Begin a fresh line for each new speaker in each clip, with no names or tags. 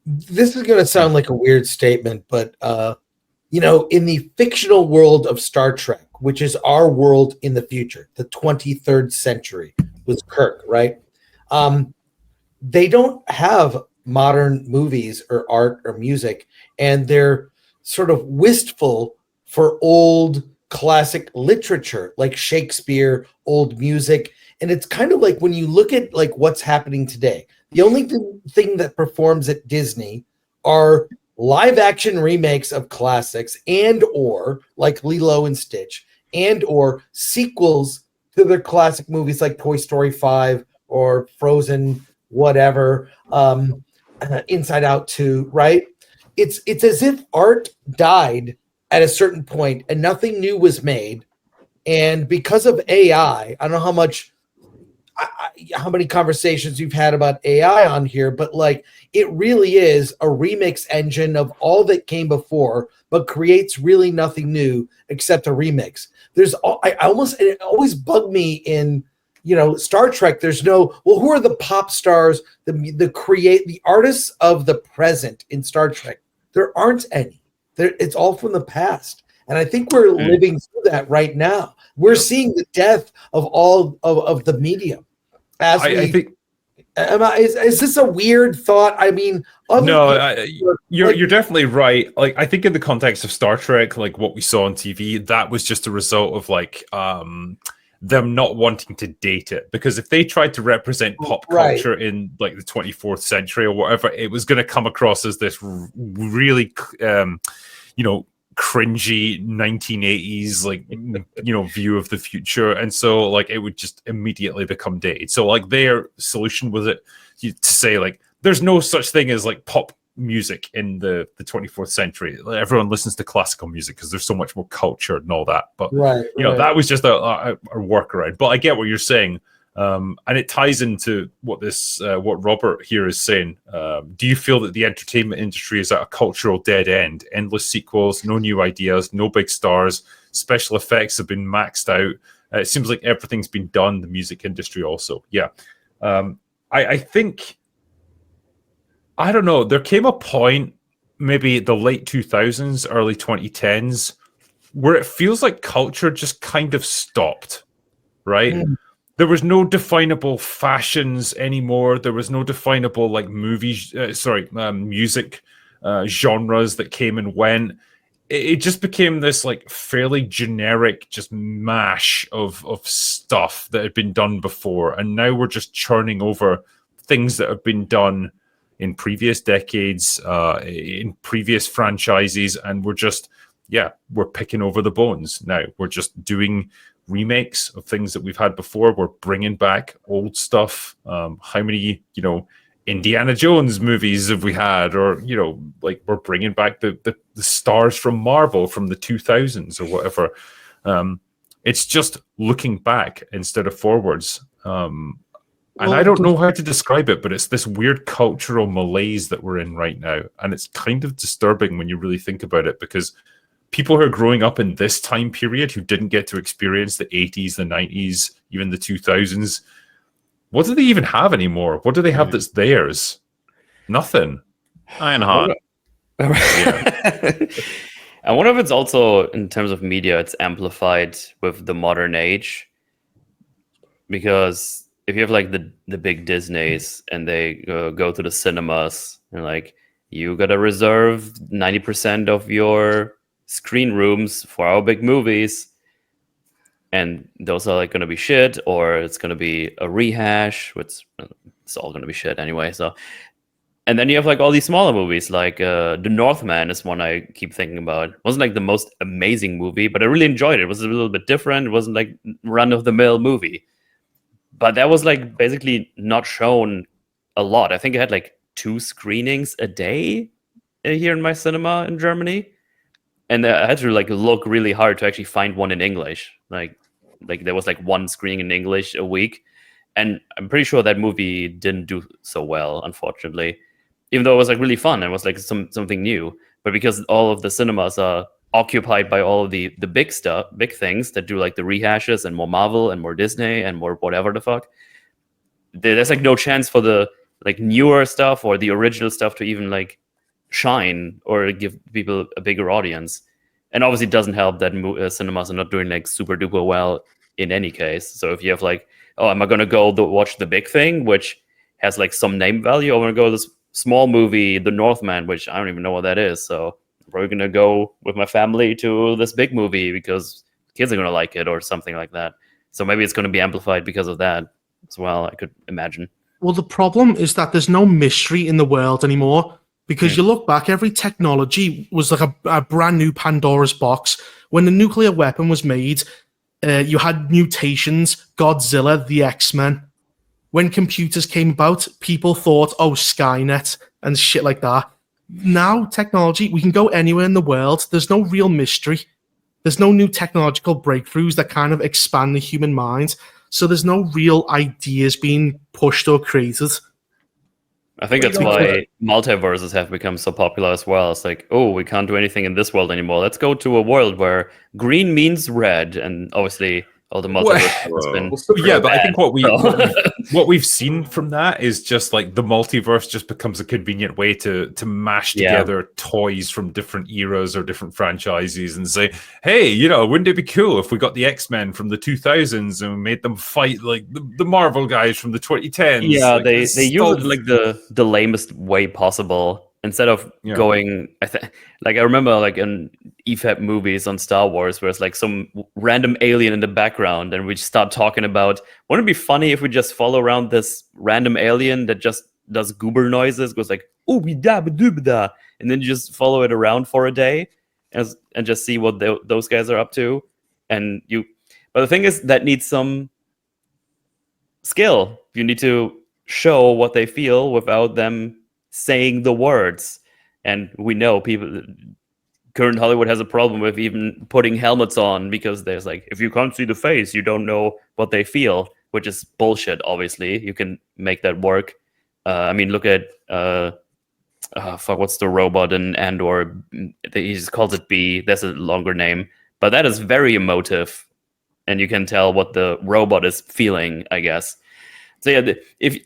this is going to sound like a weird statement, but in the fictional world of Star Trek, which is our world in the future, the 23rd century was Kirk, right? They don't have modern movies or art or music, and they're sort of wistful for old classic literature like Shakespeare, old music. And it's kind of like when you look at like what's happening today, the only thing that performs at Disney are live action remakes of classics and or like Lilo and Stitch and or sequels to their classic movies like Toy Story 5 or Frozen whatever, Inside Out 2, right? It's as if art died at a certain point and nothing new was made. And because of AI, I don't know how many conversations you've had about AI on here, but like it really is a remix engine of all that came before, but creates really nothing new except a remix. It always bugged me in Star Trek. There's no, well, who are the pop stars, the artists of the present in Star Trek? There aren't any. It's all from the past. And I think we're living through that right now. We're seeing the death of all of the medium. I think. Is this a weird thought? I mean,
you're definitely right. Like, I think in the context of Star Trek, like what we saw on TV, that was just a result of like them not wanting to date it. Because if they tried to represent pop culture in like the 24th century or whatever, it was going to come across as this really, cringy 1980s view of the future, and so like it would just immediately become dated. So like their solution was to say like there's no such thing as like pop music in the 24th century. Everyone listens to classical music because there's so much more culture and all that. But that was just a workaround. But I get what you're saying. And it ties into what Robert here is saying. Do you feel that the entertainment industry is at a cultural dead end? Endless sequels, no new ideas, no big stars, special effects have been maxed out. It seems like everything's been done. The music industry also. Yeah. I think, I don't know, there came a point, maybe the late 2000s, early 2010s, where it feels like culture just kind of stopped, right? There was no definable fashions anymore. There was no definable like music genres that came and went. It just became this like fairly generic just mash of stuff that had been done before. And now we're just churning over things that have been done in previous decades, in previous franchises. And we're picking over the bones now. We're just doing remakes of things that we've had before. We're bringing back old stuff. How many Indiana Jones movies have we had? Or we're bringing back the stars from Marvel from the 2000s or whatever. It's just looking back instead of forwards. And I don't know how to describe it, but it's this weird cultural malaise that we're in right now, and it's kind of disturbing when you really think about it, because people who are growing up in this time period who didn't get to experience the 80s, the 90s, even the 2000s, what do they even have anymore? What do they have that's theirs? Nothing.
Ironheart. I wonder if it's also, in terms of media, it's amplified with the modern age. Because if you have like the big Disneys and they go to the cinemas and like, you got to reserve 90% of your screen rooms for our big movies, and those are like going to be shit, or it's going to be a rehash, which it's all going to be shit anyway. So, and then you have like all these smaller movies, like The Northman is one I keep thinking about. It wasn't like the most amazing movie, but I really enjoyed it. It was a little bit different. It wasn't like run of the mill movie, but that was like basically not shown a lot. I think it had like 2 screenings a day here in my cinema in Germany. And I had to like look really hard to actually find one in English. Like there was like 1 screening in English a week, and I'm pretty sure that movie didn't do so well, unfortunately. Even though it was like really fun, and it was like something new. But because all of the cinemas are occupied by all of the big stuff, big things that do like the rehashes and more Marvel and more Disney and more whatever the fuck, there's like no chance for the like newer stuff or the original stuff to even like shine or give people a bigger audience. And obviously, it doesn't help that cinemas are not doing like super duper well in any case. So if you have like, oh, am I gonna go watch the big thing, which has like some name value, or am I gonna go this small movie, The Northman, which I don't even know what that is. So I'm probably gonna go with my family to this big movie because kids are gonna like it or something like that. So maybe it's gonna be amplified because of that as well, I could imagine.
Well, the problem is that there's no mystery in the world anymore, because you look back, every technology was like a brand new Pandora's box. When the nuclear weapon was made, you had mutations, Godzilla, the X-Men. When computers came about, people thought, oh, Skynet and shit like that. Now, technology, we can go anywhere in the world. There's no real mystery. There's no new technological breakthroughs that kind of expand the human mind. So there's no real ideas being pushed or created.
I think that's why multiverses have become so popular as well. It's like, oh, we can't do anything in this world anymore. Let's go to a world where green means red, and obviously all the multiverse has been
yeah, but I think what we've seen from that is just like the multiverse just becomes a convenient way to mash together toys from different eras or different franchises and say, hey, you know, wouldn't it be cool if we got the X-Men from the 2000s and we made them fight like the Marvel guys from the 2010s?
Yeah,
like,
they use it like the lamest way possible. Instead of going, I remember like in EFAP movies on Star Wars, where it's like some random alien in the background, and we just start talking about, wouldn't it be funny if we just follow around this random alien that just does goober noises, goes like, ooh, da ba doo ba da, and then you just follow it around for a day and just see what those guys are up to. But the thing is, that needs some skill. You need to show what they feel without them saying the words. And we know current Hollywood has a problem with even putting helmets on, because there's like, if you can't see the face, you don't know what they feel, which is bullshit. Obviously, you can make that work. I mean, look at what's the robot in Andor? He just calls it B. There's a longer name, but that is very emotive, and you can tell what the robot is feeling, I guess. So yeah, if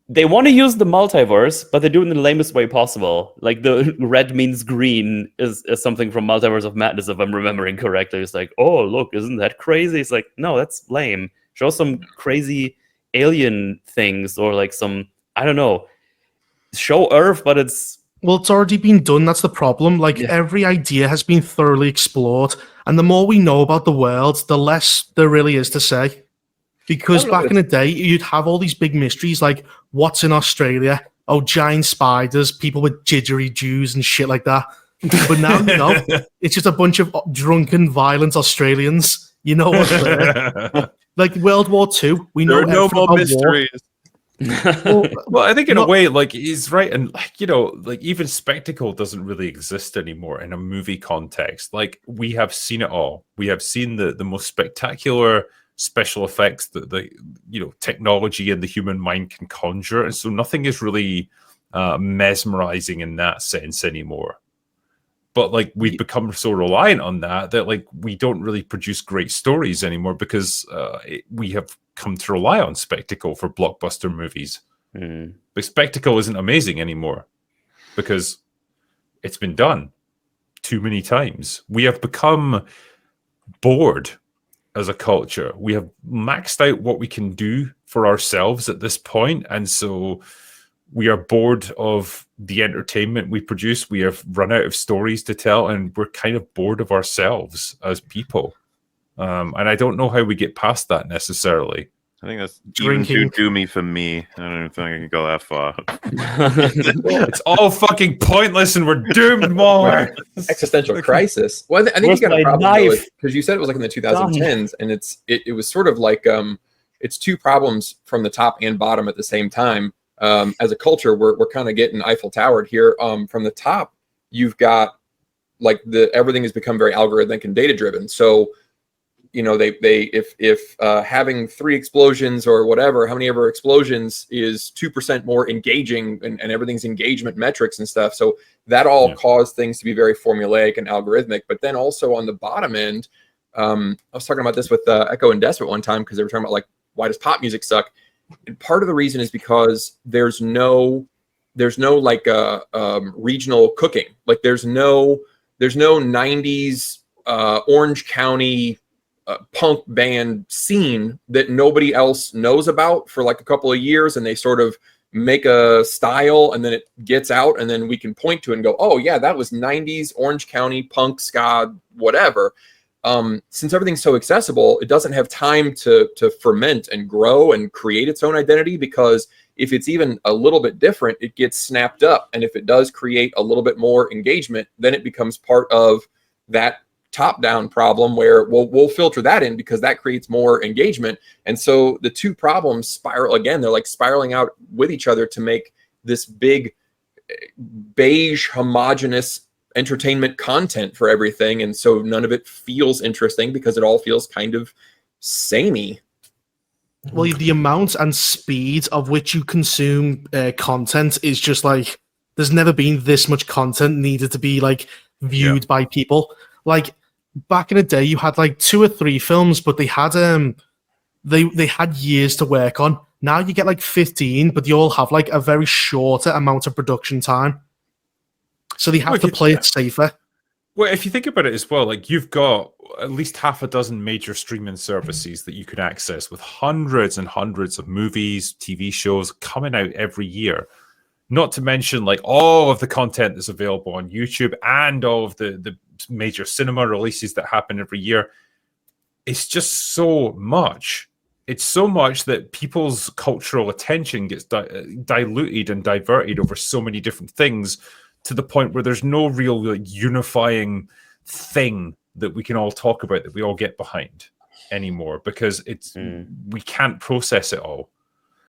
they want to use the multiverse, but they do it in the lamest way possible. Like the red means green is something from Multiverse of Madness, if I'm remembering correctly. It's like, oh, look, isn't that crazy? It's like, no, that's lame. Show some crazy alien things, or like some, I don't know, show Earth, but it's...
Well, it's already been done. That's the problem. Like, every idea has been thoroughly explored. And the more we know about the world, the less there really is to say. Because back in the day, you'd have all these big mysteries like, what's in Australia? Oh, giant spiders, people with didgeridoos and shit like that. But now, you know, it's just a bunch of drunken, violent Australians. You know what's there. Like World War II, we know
no more mysteries.
Well, I think in a way, like, he's right. And, like, you know, like, even spectacle doesn't really exist anymore in a movie context. Like, we have seen it all. We have seen the most spectacular special effects that the technology and the human mind can conjure, and so nothing is really mesmerizing in that sense anymore. But like, we've become so reliant on that like we don't really produce great stories anymore, because we have come to rely on spectacle for blockbuster movies. But spectacle isn't amazing anymore because it's been done too many times. We have become bored as a culture. We have maxed out what we can do for ourselves at this point, and so we are bored of the entertainment we produce. We have run out of stories to tell, and we're kind of bored of ourselves as people. And I don't know how we get past that necessarily.
I think that's
Drinking.
even too doomy for me. I don't even think I can go that far.
It's all fucking pointless, and we're doomed more.
Existential crisis. Well, I think you got a problem because you said it was like in the 2010s, and it was sort of like it's two problems from the top and bottom at the same time. As a culture, we're kind of getting Eiffel Towered here. From the top, you've got like everything has become very algorithmic and data driven. So, you know, if having 3 explosions or whatever, how many ever explosions is 2% more engaging, and everything's engagement metrics and stuff. So that all caused things to be very formulaic and algorithmic. But then also on the bottom end, I was talking about this with Echo and Des at one time, because they were talking about like, why does pop music suck? part of the reason is because there's no like regional cooking. Like there's no 90s Orange County punk band scene that nobody else knows about for like a couple of years, and they sort of make a style and then it gets out and then we can point to it and go, oh yeah, that was 90s Orange County punk, ska, whatever. Since everything's so accessible, it doesn't have time to ferment and grow and create its own identity, because if it's even a little bit different, it gets snapped up. And if it does create a little bit more engagement, then it becomes part of that top-down problem where we'll filter that in because that creates more engagement. And so the two problems spiral again. They're like spiraling out with each other to make this big beige homogenous entertainment content for everything. And so none of it feels interesting because it all feels kind of samey.
Well, the amount and speed of which you consume content is just like, there's never been this much content needed to be like viewed by people. Like back in the day, you had like 2 or 3 films, but they had they had years to work on. Now you get like 15, but they all have like a very shorter amount of production time. So they have to play it safer.
Well, if you think about it as well, like you've got at least half a dozen major streaming services that you can access with hundreds and hundreds of movies, TV shows coming out every year. Not to mention like all of the content that's available on YouTube and all of the major cinema releases that happen every year. It's just so much. It's so much that people's cultural attention gets diluted and diverted over so many different things, to the point where there's no real like unifying thing that we can all talk about, that we all get behind anymore, because we can't process it all.